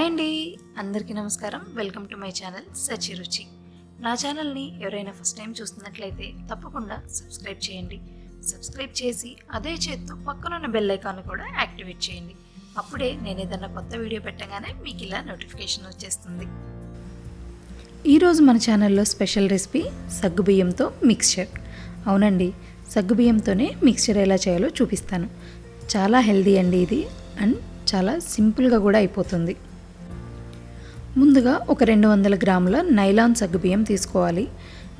Hi అండి, అందరికీ నమస్కారం. వెల్కమ్ టు మై ఛానల్ సచి రుచి. నా ఛానల్ని ఎవరైనా ఫస్ట్ టైం చూస్తున్నట్లయితే తప్పకుండా సబ్స్క్రైబ్ చేయండి. సబ్స్క్రైబ్ చేసి అదే చేత్తో పక్కనున్న బెల్ ఐకాన్ కూడా యాక్టివేట్ చేయండి. అప్పుడే నేను ఏదైనా కొత్త వీడియో పెట్టగానే మీకు ఇలా నోటిఫికేషన్ వచ్చేస్తుంది. ఈరోజు మన ఛానల్లో స్పెషల్ రెసిపీ సగ్గుబియ్యంతో మిక్స్చర్. అవునండి, సగ్గుబియ్యంతోనే మిక్స్చర్ ఎలా చేయాలో చూపిస్తాను. చాలా హెల్దీ అండి ఇది, అండ్ చాలా సింపుల్గా కూడా అయిపోతుంది. ముందుగా ఒక 200 గ్రాముల నైలాన్ సగ్గుబియ్యం తీసుకోవాలి.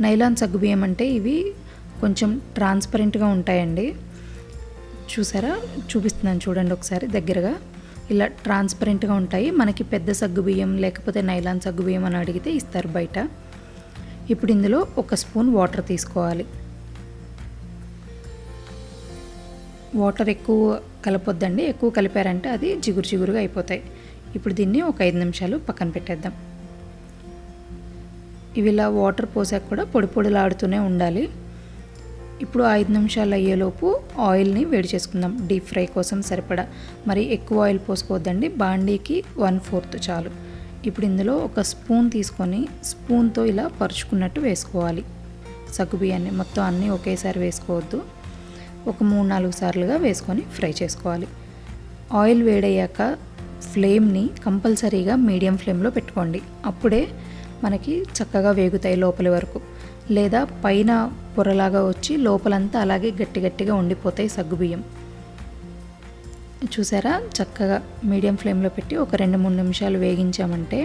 నైలాన్ సగ్గుబియ్యం అంటే ఇవి కొంచెం ట్రాన్స్పరెంట్గా ఉంటాయండి. చూసారా, చూపిస్తున్నాను చూడండి ఒకసారి దగ్గరగా. ఇలా ట్రాన్స్పరెంట్గా ఉంటాయి. మనకి పెద్ద సగ్గుబియ్యం లేకపోతే నైలాన్ సగ్గుబియ్యం అని అడిగితే ఇస్తారు బయట. ఇప్పుడు ఇందులో 1 స్పూన్ వాటర్ తీసుకోవాలి. వాటర్ ఎక్కువ కలపొద్దండి, ఎక్కువ కలిపారంటే అది జిగురు జిగురుగా అయిపోతాయి. ఇప్పుడు దీన్ని ఒక 5 నిమిషాలు పక్కన పెట్టేద్దాం. ఇవి ఇలా వాటర్ పోసాక కూడా పొడి పొడిలాడుతూనే ఉండాలి. ఇప్పుడు 5 నిమిషాలు అయ్యేలోపు ఆయిల్ని వేడి చేసుకుందాం. డీప్ ఫ్రై కోసం సరిపడా, మరి ఎక్కువ ఆయిల్ పోసుకోవద్దండి. బాండీకి 1/4 చాలు. ఇప్పుడు ఇందులో 1 స్పూన్ తీసుకొని స్పూన్తో ఇలా పరుచుకున్నట్టు వేసుకోవాలి. సగ్గుబియ్యాన్ని మొత్తం అన్నీ ఒకేసారి వేసుకోవద్దు. ఒక 3-4 సార్లుగా వేసుకొని ఫ్రై చేసుకోవాలి. ఆయిల్ వేడయ్యాక ఫ్లేమ్ని కంపల్సరీగా మీడియం ఫ్లేమ్లో పెట్టుకోండి. అప్పుడే మనకి చక్కగా వేగుతాయి లోపలి వరకు. లేదా పైన పొరలాగా వచ్చి లోపలంతా అలాగే గట్టి గట్టిగా ఉండిపోతాయి సగ్గుబియ్యం. చూసారా, చక్కగా మీడియం ఫ్లేమ్లో పెట్టి ఒక 2-3 నిమిషాలు వేగించామంటే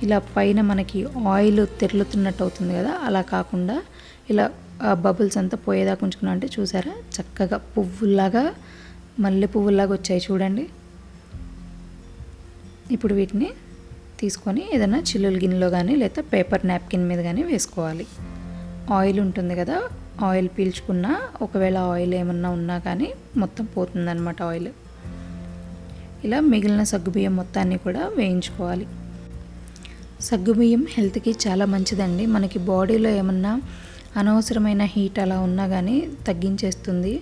ఇలా పైన మనకి ఆయిల్ తెరులుతున్నట్టు అవుతుంది కదా, అలా కాకుండా ఇలా బబుల్స్ అంతా పోయేదాకా ఉంచుకున్నాం అంటే చూసారా, చక్కగా పువ్వులాగా మల్లె పువ్వులాగా వచ్చాయి చూడండి. ఇప్పుడు వీటిని తీసుకొని ఏదైనా చిల్లుల గిన్నెలో కానీ లేదా పేపర్ నాప్కిన్ మీద కానీ వేసుకోవాలి. ఆయిల్ ఉంటుంది కదా, ఆయిల్ పీల్చుకున్న ఒకవేళ ఆయిల్ ఏమన్నా ఉన్నా కానీ మొత్తం పోతుందన్నమాట ఆయిల్. ఇలా మిగిలిన సగ్గుబియ్యం మొత్తాన్ని కూడా వేయించుకోవాలి. సగ్గుబియ్యం హెల్త్కి చాలా మంచిదండి. మనకి బాడీలో ఏమన్నా అనవసరమైన హీట్ అలా ఉన్నా కానీ తగ్గించేస్తుంది.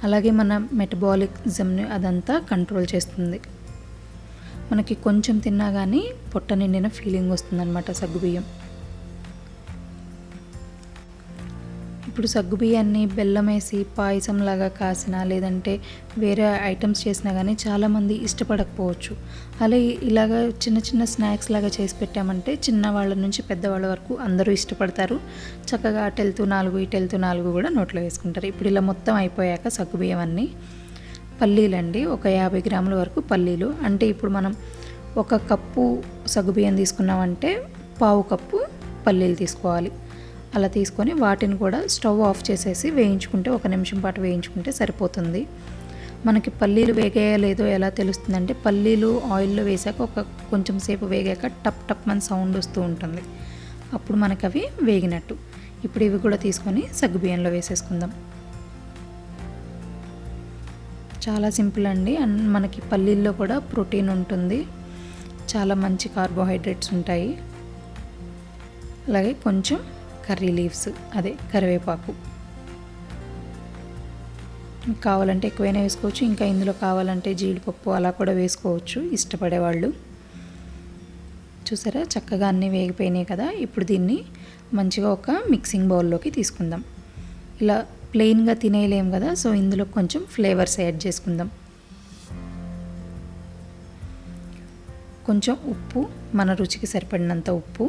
అలాగే మన మెటబాలిజంని అదంతా కంట్రోల్ చేస్తుంది. మనకి కొంచెం తిన్నా కానీ పొట్ట నిండిన ఫీలింగ్ వస్తుందన్నమాట సగ్గుబియ్యం. ఇప్పుడు సగ్గుబియ్యాన్ని బెల్లం వేసి పాయసంలాగా కాసినా లేదంటే వేరే ఐటమ్స్ చేసినా కానీ చాలామంది ఇష్టపడకపోవచ్చు. అలా ఇలాగ చిన్న చిన్న స్నాక్స్ లాగా చేసి పెట్టామంటే చిన్నవాళ్ళ నుంచి పెద్దవాళ్ళ వరకు అందరూ ఇష్టపడతారు. చక్కగా అటు వెళ్తూ 4 ఇటు వెళ్తూ 4 కూడా నోట్లో వేసుకుంటారు. ఇప్పుడు ఇలా మొత్తం అయిపోయాక సగ్గుబియ్యం అన్నీ పల్లీలండి, ఒక 50 గ్రాముల వరకు పల్లీలు. అంటే ఇప్పుడు మనం 1 కప్పు సగ్గుబియ్యం తీసుకున్నామంటే 1/2 కప్పు పల్లీలు తీసుకోవాలి. అలా తీసుకొని వాటిని కూడా స్టవ్ ఆఫ్ చేసేసి వేయించుకుంటే 1 నిమిషం పాటు వేయించుకుంటే సరిపోతుంది. మనకి పల్లీలు వేగాయో లేదో ఎలా తెలుస్తుందంటే పల్లీలు ఆయిల్లో వేసాక కొంచెం సేపు వేగాక టప్ టప్ మన సౌండ్ వస్తూ ఉంటుంది. అప్పుడు మనకు అవి వేగినట్టు. ఇప్పుడు ఇవి కూడా తీసుకొని సగ్గుబియ్యంలో వేసేసుకుందాం. చాలా సింపుల్ అండి. అండ్ మనకి పల్లీల్లో కూడా ప్రోటీన్ ఉంటుంది, చాలా మంచి కార్బోహైడ్రేట్స్ ఉంటాయి. అలాగే కొంచెం కర్రీ లీవ్స్, అదే కరివేపాకు కావాలంటే ఎక్కువైనా వేసుకోవచ్చు. ఇంకా ఇందులో కావాలంటే జీడిపప్పు అలా కూడా వేసుకోవచ్చు ఇష్టపడేవాళ్ళు. చూసారా, చక్కగా అన్నీ వేగిపోయినాయి కదా. ఇప్పుడు దీన్ని మంచిగా ఒక మిక్సింగ్ బౌల్లోకి తీసుకుందాం. ఇలా ప్లెయిన్గా తినేయలేం కదా, సో ఇందులో కొంచెం ఫ్లేవర్స్ యాడ్ చేసుకుందాం. కొంచెం ఉప్పు, మన రుచికి సరిపడినంత ఉప్పు,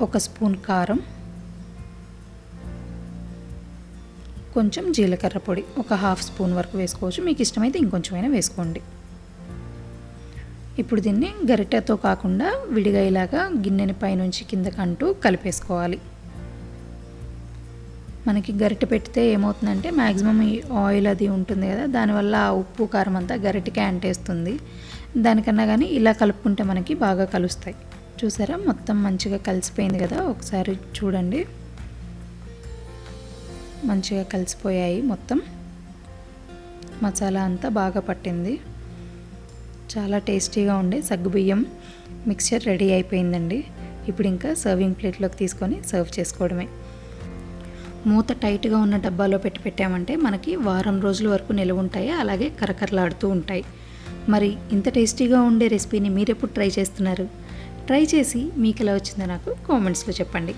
1 స్పూన్ కారం, కొంచెం జీలకర్ర పొడి ఒక 1/2 స్పూన్ వరకు వేసుకోవచ్చు. మీకు ఇష్టమైతే ఇంకొంచెమైనా వేసుకోండి. ఇప్పుడు దీన్ని గరిటెతో కాకుండా విడిగా ఇలాగా గిన్నెని పైనుంచి కిందకి అంటూ కలిపేసుకోవాలి. మనకి గరిటె పెడితే ఏమవుతుందంటే మ్యాక్సిమం ఈ ఆయిల్ అది ఉంటుంది కదా, దానివల్ల ఆ ఉప్పు కారం అంతా గరిటెకే అంటేస్తుంది. దానికన్నా కానీ ఇలా కలుపుకుంటే మనకి బాగా కలుస్తాయి. చూసారా, మొత్తం మంచిగా కలిసిపోయింది కదా. ఒకసారి చూడండి, మంచిగా కలిసిపోయాయి. మొత్తం మసాలా అంతా బాగా పట్టింది. చాలా టేస్టీగా ఉండే సగ్గుబియ్యం మిక్స్చర్ రెడీ అయిపోయిందండి. ఇప్పుడు ఇంకా సర్వింగ్ ప్లేట్లోకి తీసుకొని సర్వ్ చేసుకోవడమే. మూత టైట్గా ఉన్న డబ్బాలో పెట్టామంటే మనకి వారం రోజుల వరకు నిల్వ ఉంటాయి. అలాగే కరకరలాడుతూ ఉంటాయి. మరి ఇంత టేస్టీగా ఉండే రెసిపీని మీరెప్పుడు ట్రై చేస్తున్నారు? ట్రై చేసి మీకు ఎలా వచ్చిందో నాకు కామెంట్స్లో చెప్పండి.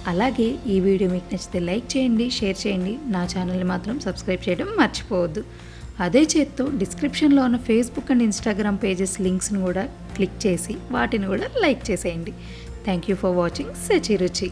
అలాగే ఈ వీడియో మీకు నచ్చితే లైక్ చేయండి, షేర్ చేయండి. నా ఛానల్ని మాత్రం సబ్స్క్రైబ్ చేయడం మర్చిపోవద్దు. అదే చేత్తో డిస్క్రిప్షన్లో ఉన్న ఫేస్బుక్ అండ్ ఇన్స్టాగ్రామ్ పేజెస్ లింక్స్ని కూడా క్లిక్ చేసి వాటిని కూడా లైక్ చేసేయండి. థ్యాంక్ యూ ఫర్ వాచింగ్ సచి రుచి.